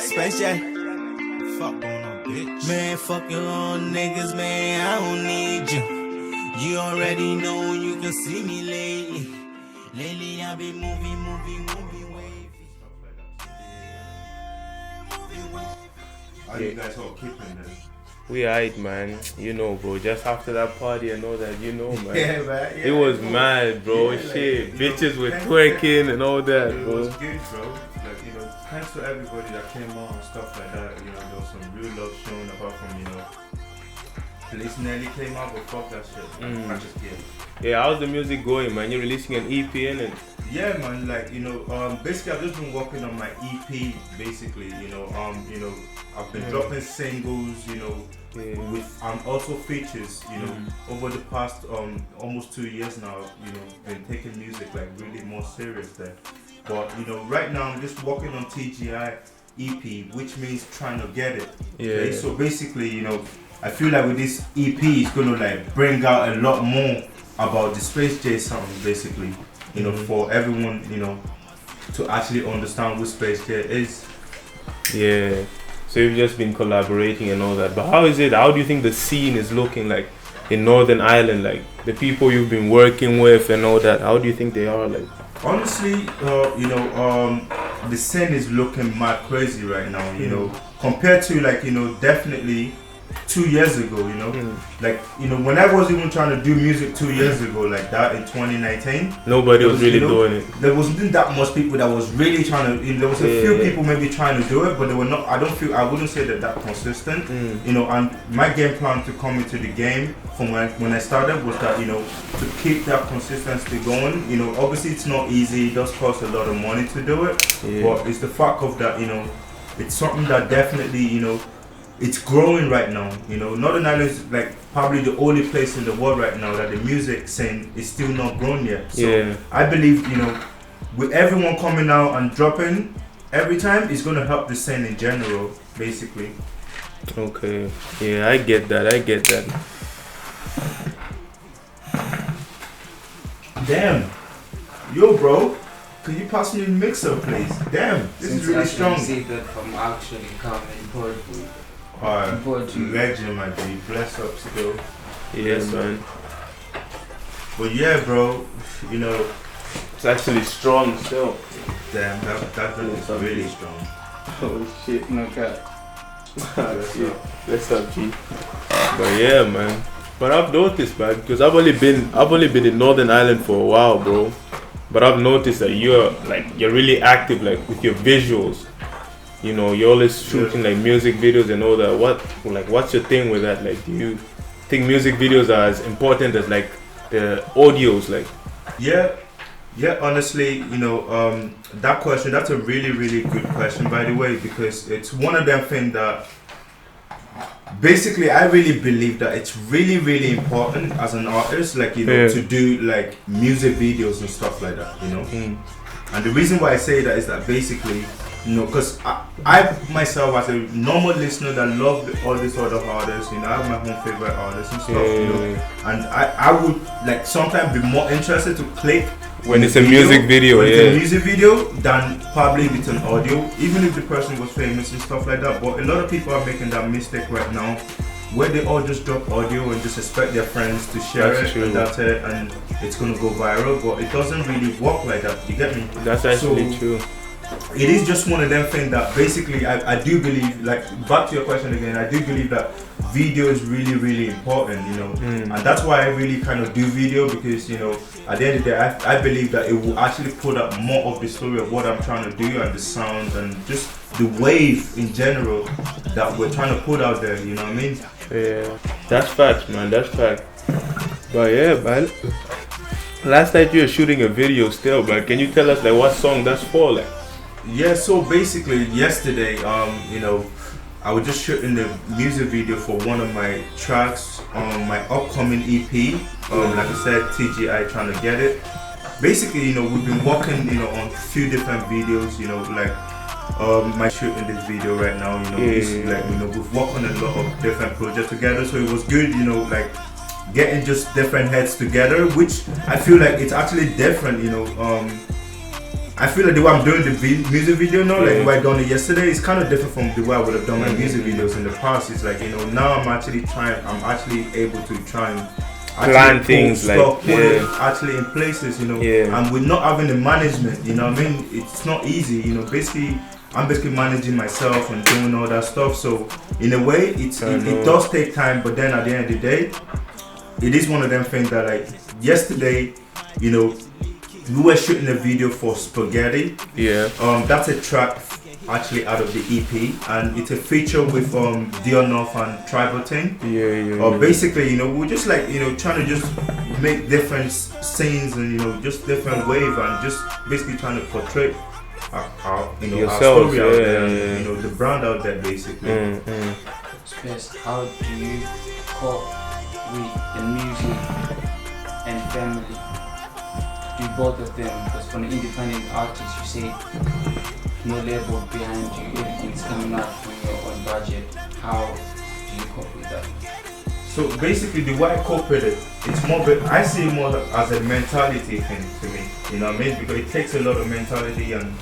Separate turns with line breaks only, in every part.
Space J. Fuck going on, bitch. Man, fuck your own niggas, man. I don't need you. You already know you can see me lately. Lately I be moving wavy.
How you guys all keeping this?
We alright, man. You know, bro. Just after that party and all that, you know, man.
Yeah, man. Yeah,
it was mad, bro.
Yeah,
Shit,
like,
bitches were twerking and all that,
it
bro.
was good, bro. Like, you know, thanks to everybody that came on and stuff like that. You know, there was some real love shown apart from, you know, Police nearly came out, but fuck that shit. I just get it.
Yeah, how's the music going, man? You're releasing an EP in it?
Yeah, man. Like, you know, basically I've just been working on my EP. Basically, you know, I've been dropping singles, you know, with also features, you know, over the past almost 2 years now. You know, been taking music like really more serious there. But you know, right now I'm just working on t.g.i. EP, which means trying to get it.
Yeah.
Okay? So basically, you know, I feel like with this EP, it's gonna like bring out a lot more about the Space J sound, basically. You know, for everyone, you know, to actually understand who Space J is.
Yeah. So you've just been collaborating and all that. But how is it? How do you think the scene is looking like in Northern Ireland? Like the people you've been working with and all that. How do you think they are? Like
honestly, you know, the scene is looking mad crazy right now. You know, compared to like, you know, definitely 2 years ago, you know, like, you know, when I was even trying to do music 2 years ago, like that in 2019,
nobody was really,
you know,
doing it.
There wasn't that much people that was really trying to, you know, there was a few people maybe trying to do it, but they were not, I wouldn't say that consistent, you know. And my game plan to come into the game from when I started was that, you know, to keep that consistency going. You know, obviously it's not easy, it does cost a lot of money to do it, but it's the fact of that, you know, it's something that definitely, you know, it's growing right now. You know, Northern Ireland is like probably the only place in the world right now that the music scene is still not grown yet. So I believe, you know, with everyone coming out and dropping every time, it's going to help the scene in general, basically.
Okay. Yeah, I get that.
Damn. Yo, bro. Could you pass me the mixer, please? Damn, this is really strong.
See that from actually coming forward.
Legend, my G. Bless up still.
Yes, man.
But yeah, bro, you know,
it's actually strong still.
Damn, that is really strong.
Oh shit, no cap.
Bless up, G. But yeah, man. But I've noticed, man, because I've only been in Northern Ireland for a while, bro. But I've noticed that you're really active, like with your visuals. You know, you're always shooting like music videos and all that. What's your thing with that? Like, do you think music videos are as important as like the audios? Like,
yeah. Honestly, you know, that question, that's a really, really good question, by the way, because it's one of them things that basically I really believe that it's really, really important as an artist, like, you know, to do like music videos and stuff like that, you know. And the reason why I say that is that basically, you know, because I myself as a normal listener that love all these other artists, you know, I have my own favorite artists and stuff, you know, and I would like sometimes be more interested to click
when it's a music video,
when it's a music video than probably with an audio, even if the person was famous and stuff like that. But a lot of people are making that mistake right now, where they all just drop audio and just expect their friends to share and that's it, and it's gonna go viral. But it doesn't really work like that. You get me?
That's actually true.
It is just one of them things that basically I do believe, like, back to your question again, I do believe that video is really, really important, you know, and that's why I really kind of do video, because, you know, at the end of the day, I believe that it will actually put up more of the story of what I'm trying to do and the sound and just the wave in general that we're trying to put out there, you know what I mean?
Yeah, that's facts, man, that's fact. But yeah, man, last night you were shooting a video still, but can you tell us like what song that's for, like?
Yeah, so basically yesterday, you know, I was just shooting the music video for one of my tracks on my upcoming EP. Like I said, T.g.i. Get I.it. Basically, you know, we've been working, you know, on a few different videos, you know, like my shooting this video right now, you know, like, you know, we've worked on a lot of different projects together, so it was good, you know, like getting just different heads together, which I feel like it's actually different, you know. I feel like the way I'm doing the music video now, like the way I done it yesterday, is kind of different from the way I would have done my music videos in the past. It's like, you know, now I'm actually able to try and
plan things like
actually in places, you know, and with not having the management, you know what I mean, it's not easy, you know. Basically I'm managing myself and doing all that stuff, so in a way it does take time, but then at the end of the day it is one of them things that, like, yesterday, you know, we were shooting a video for Spaghetti. That's a track actually out of the EP, and it's a feature with Dior North and Tribal Thing. Basically, you know, we're just like, you know, trying to just make different scenes and, you know, just different wave and just basically trying to portray our story out there, and, you know, the brand out there, basically.
Space, how do you cope with the music and family? Do both of them? Because for an independent artist, you say no label behind you, everything's coming out from your own budget. How do you cope with that?
So basically, the way I cope with it, it's more, I see it more as a mentality thing to me. You know what I mean? Because it takes a lot of mentality and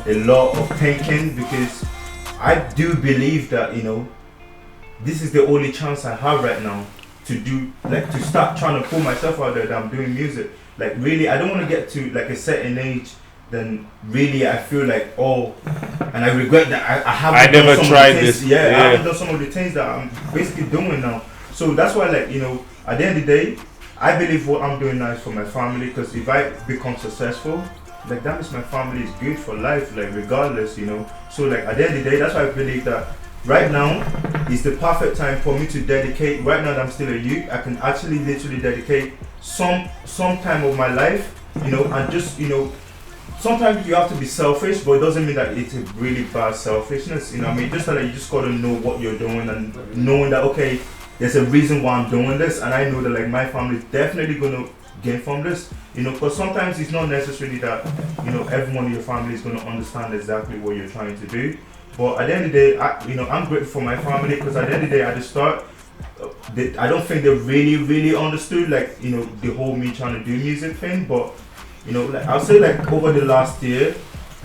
a lot of thinking. Because I do believe that, you know, this is the only chance I have right now to do, like, to start trying to pull myself out there that I'm doing music. Like, really, I don't want to get to like a certain age, then really I feel like, oh, and I regret that I haven't.
I never tried this.
I haven't done some of the things that I'm basically doing now. So that's why, like, you know, at the end of the day, I believe what I'm doing now is for my family. Because if I become successful, like, that means my family is good for life, like, regardless, you know. So, like, at the end of the day, that's why I believe that right now is the perfect time for me to dedicate. Right now that I'm still a youth, I can actually literally dedicate some time of my life, you know, and just, you know, sometimes you have to be selfish, but it doesn't mean that it's a really bad selfishness, you know what I mean? Just that you just gotta know what you're doing, and knowing that, okay, there's a reason why I'm doing this, and I know that, like, my family is definitely gonna gain from this, you know, because sometimes it's not necessarily that, you know, everyone in your family is gonna understand exactly what you're trying to do. But at the end of the day, I'm grateful for my family, because at the end of the day, at the start, I don't think they really understood, like, you know, the whole me trying to do music thing. But, you know, like, I'll say, like, over the last year,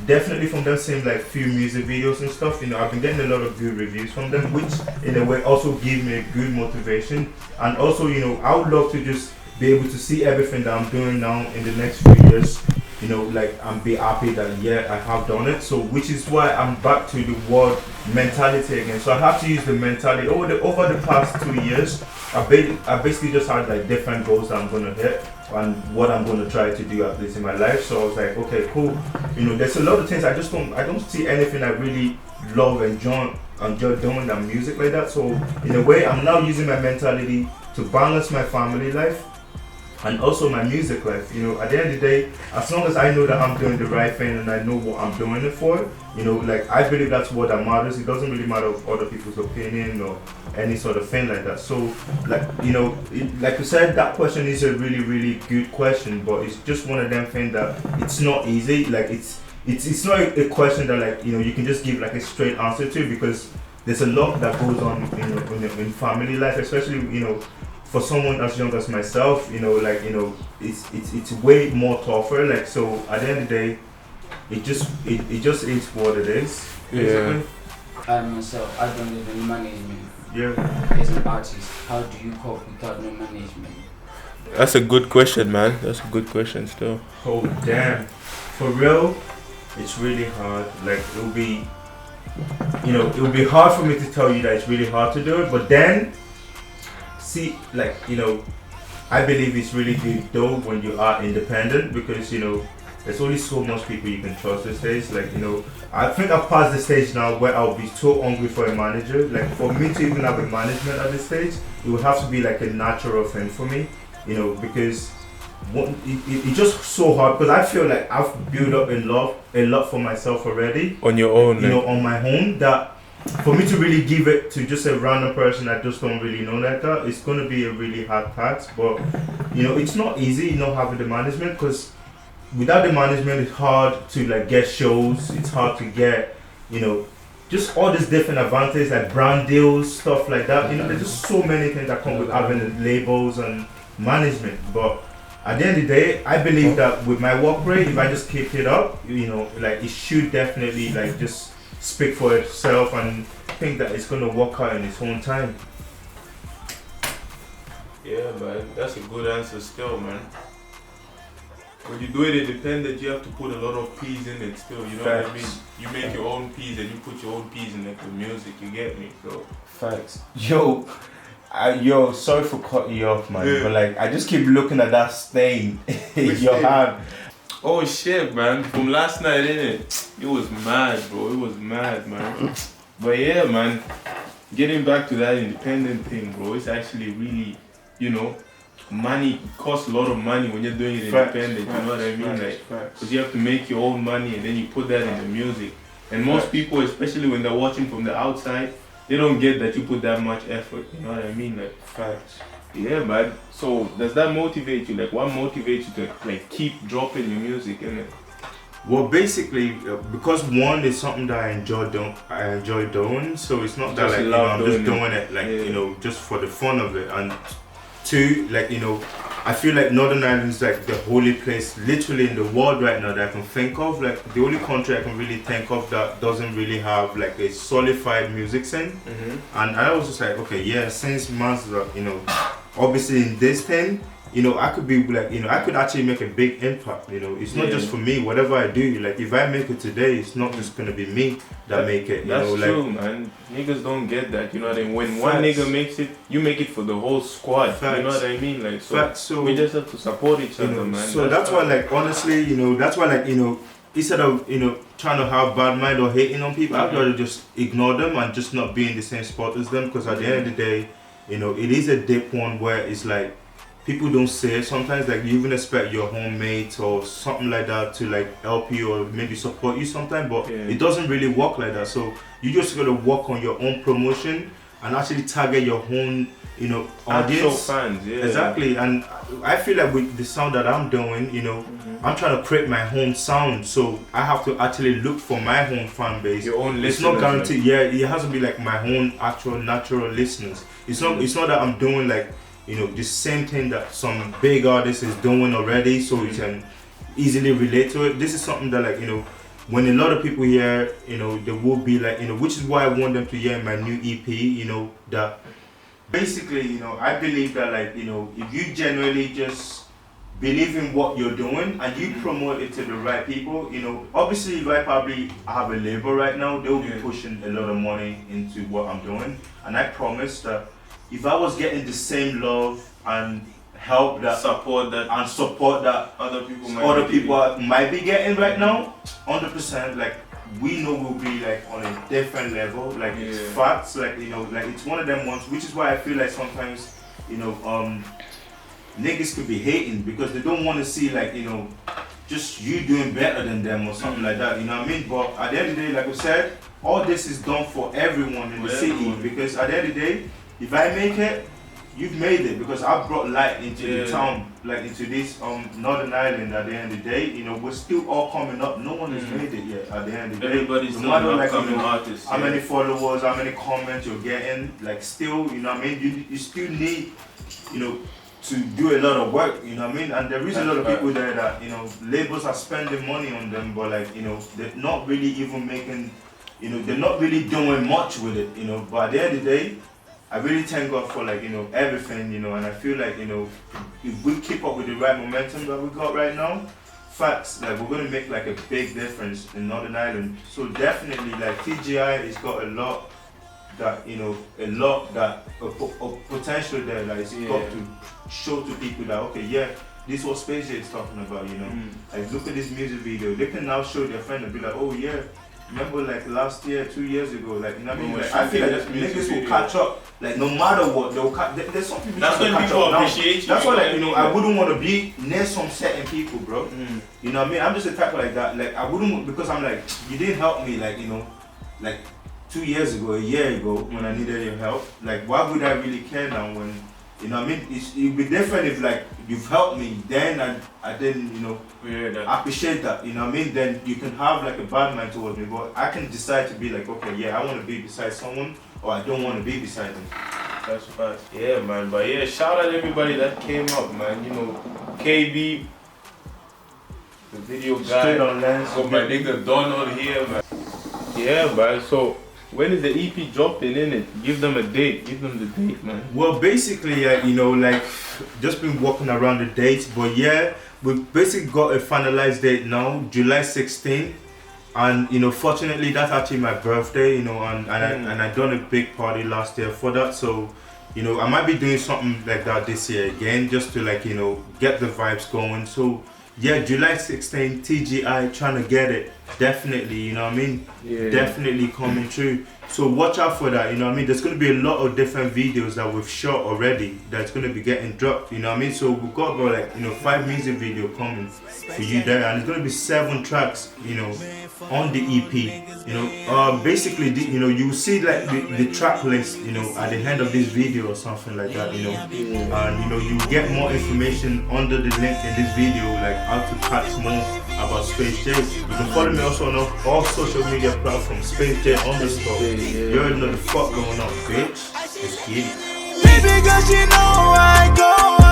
definitely from them seeing, like, few music videos and stuff, you know, I've been getting a lot of good reviews from them, which in a way also give me a good motivation. And also, you know, I would love to just be able to see everything that I'm doing now in the next few years, you know, like, and be happy that, yeah, I have done it. So, which is why I'm back to the word mentality again. So I have to use the mentality. Over the past 2 years, I basically just had, like, different goals that I'm going to hit and what I'm going to try to do at least in my life. So I was like, okay, cool. You know, there's a lot of things I don't see anything I really love and enjoy doing than music like that. So in a way, I'm now using my mentality to balance my family life and also my music life. You know, at the end of the day, as long as I know that I'm doing the right thing and I know what I'm doing it for, you know, like, I believe that's what that matters. It doesn't really matter of other people's opinion or any sort of thing like that. So, like, you know, like you said, that question is a really good question, but it's just one of them things that it's not easy. Like, it's not a question that, like, you know, you can just give, like, a straight answer to, because there's a lot that goes on, you know, in family life, especially, you know, for someone as young as myself, you know, like, you know, it's way more tougher. Like, so at the end of the day, it just is what it is. Basically.
I myself, I don't live in management.
Yeah.
As an artist, how do you cope without no management?
That's a good question, man. That's a good question still.
Oh, damn. For real, it's really hard. Like, it'll be hard for me to tell you that it's really hard to do it, but then, see, like, you know, I believe it's really good though when you are independent, because, you know, there's only so much people you can trust these days. Like, you know, I think I've passed the stage now where I'll be so hungry for a manager. Like, for me to even have a management at this stage, it would have to be like a natural thing for me, you know, because it's just so hard, because I feel like I've built up a lot for myself already.
On your own,
you know, on my own, that for me to really give it to just a random person I just don't really know like that, it's going to be a really hard task. But, you know, it's not easy, you know, having the management, because without the management, it's hard to, like, get shows. It's hard to get, you know, just all these different advantages, like brand deals, stuff like that. You know, there's just so many things that come with having the labels and management. But at the end of the day, I believe that with my work rate, if I just keep it up, you know, like it should definitely like just speak for itself, and think that it's gonna work out in its own time.
Yeah, man, that's a good answer still, man. When you do it independent, you have to put a lot of P's in it still, you know what I mean? You make your own P's and you put your own P's in like the music, you get me? So
Facts. Yo, sorry for cutting you off, man, but like I just keep looking at that stain in your hand.
oh shit, man, from last night, innit? It was mad, bro. It was mad, man. But yeah, man, getting back to that independent thing, bro, it's actually really, you know, money costs a lot of money when you're doing it independent, you know what I mean? Like, because you have to make your own money and then you put that in the music. And most people, especially when they're watching from the outside, they don't get that you put that much effort, you know what I mean? Like,
Facts.
yeah, man. So does that motivate you? Like, what motivates you to like keep dropping your music, innit?
Well, basically, because one is something that I enjoy doing, so it's not that
Just
like, you know,
love
I'm just
doing
doing it like,
Yeah.
you know, just for the fun of it. And two, like, you know, I feel like Northern Ireland is like the holy place literally in the world right now that I can think of. Like the only country I can really think of that doesn't really have like a solidified music scene. And I was just like, okay, yeah, since months, you know, obviously in this thing, you know, I could be like, you know, I could actually make a big impact, you know. It's not just for me, whatever I do, like if I make it today, it's not just gonna be me that make it, you
That's
know,
true,
like,
man. Niggas don't get that, you know what I mean? When one nigga makes it, you make it for the whole squad, you know what I mean? Like, so we just have to support each other,
know,
man.
So that's why, like, honestly, you know, that's why, like, you know, instead of, you know, trying to have bad mind or hating on people, I'd rather just ignore them and just not be in the same spot as them, because at the end of the day, you know, it is a deep one where it's like, people don't say it sometimes, like you even expect your homemate or something like that to like help you or maybe support you sometimes, but it doesn't really work like that. So you just gotta work on your own promotion and actually target your own, you know, audience.
Actual fans, yeah.
Exactly. And I feel like with the sound that I'm doing, you know, I'm trying to create my own sound, so I have to actually look for my own fan base.
Your own listeners.
It's not guaranteed. Yeah, it has to be like my own actual natural listeners. It's not. It's not that I'm doing like, you know, the same thing that some big artist is doing already, so you can easily relate to it. This is something that, like, you know, when a lot of people hear, you know, they will be like, you know, which is why I want them to hear my new EP, you know, that basically, you know, I believe that, like, you know, if you genuinely just believe in what you're doing and you promote it to the right people, you know, obviously if I probably have a label right now, they'll be pushing a lot of money into what I'm doing, and I promise that if I was getting the same love and help that
support that
other people might be getting right now, 100%, like we know we'll be like on a different level. Like it's facts, like, you know, like it's one of them ones, which is why I feel like sometimes, you know, niggas could be hating because they don't want to see, like, you know, just you doing better than them or something like that, you know what I mean? But at the end of the day, like I said, all this is done for everyone in the city, because at the end of the day, if I make it, you've made it, because I brought light into the town, like into this Northern Ireland. At the end of the day, you know, we're still all coming up. No one has made it yet. At the end of the day,
everybody's
no matter, like,
upcoming
you know,
artists.
how many followers, how many comments you're getting, like still, you know what I mean? You still need, you know, to do a lot of work, you know what I mean? And there is a lot of people there that, you know, labels are spending money on them, but like, you know, they're not really even making, you know, they're not really doing much with it, you know. But at the end of the day, I really thank God for, like, you know, everything, you know, and I feel like, you know, if we keep up with the right momentum that we got right now, facts, like, we're gonna make like a big difference in Northern Ireland. So definitely, like, T.g.i. has got a lot that, you know, of potential there, like, it's got to show to people that, okay, yeah, this is what Space is talking about, you know. Like, look at this music video. They can now show their friend and be like, oh yeah, remember like last year, 2 years ago, like, you know what I mean? Like, I feel like niggas will catch up, like, no matter what, they'll catch. There's some people
that's when people appreciate you.
That's why, like, you know, I wouldn't want to be near some certain people, bro. You know what I mean? I'm just a type like that. Like, I wouldn't, because I'm like, you didn't help me, like, you know, like 2 years ago, a year ago, when I needed your help. Like, why would I really care now when, you know what I mean? It'd be different if, like, you've helped me, then I didn't, you know, appreciate that, you know what I mean? Then you can have like a bad mind towards me, but I can decide to be like, okay, yeah, I want to be beside someone, or I don't want to be beside them.
That's fast. Yeah, man. But yeah, shout out everybody that came up, man. You know, KB, the video guy.
Straight on lens.
Got my nigga Donald here, man. Yeah, man. So when is the EP dropping in it? Give them a date. Give them the date, man.
Well, basically, you know, like, just been walking around the dates, but yeah, we've basically got a finalized date now, July 16th. And you know, fortunately, that's actually my birthday, you know, and I done a big party last year for that. So, you know, I might be doing something like that this year again, just to, like, you know, get the vibes going. So yeah, July 16th, T.g.i, Tryna Get It, definitely, you know what I mean?
Yeah.
Definitely coming true. So watch out for that, you know what I mean? There's going to be a lot of different videos that we've shot already that's going to be getting dropped, you know what I mean? So we've got about, like, you know, 5 music videos coming for you there, and it's going to be 7 tracks, you know, on the EP, you know. Basically, you know, you will see, like, the track list, you know, at the end of this video or something like that, you know. And you know, you get more information under the link in this video, like how to catch more about Space J. You can follow me also on all social media platforms, Space J _. You already know the fuck going on, bitch. Let's get it.
Baby, 'cause you know I go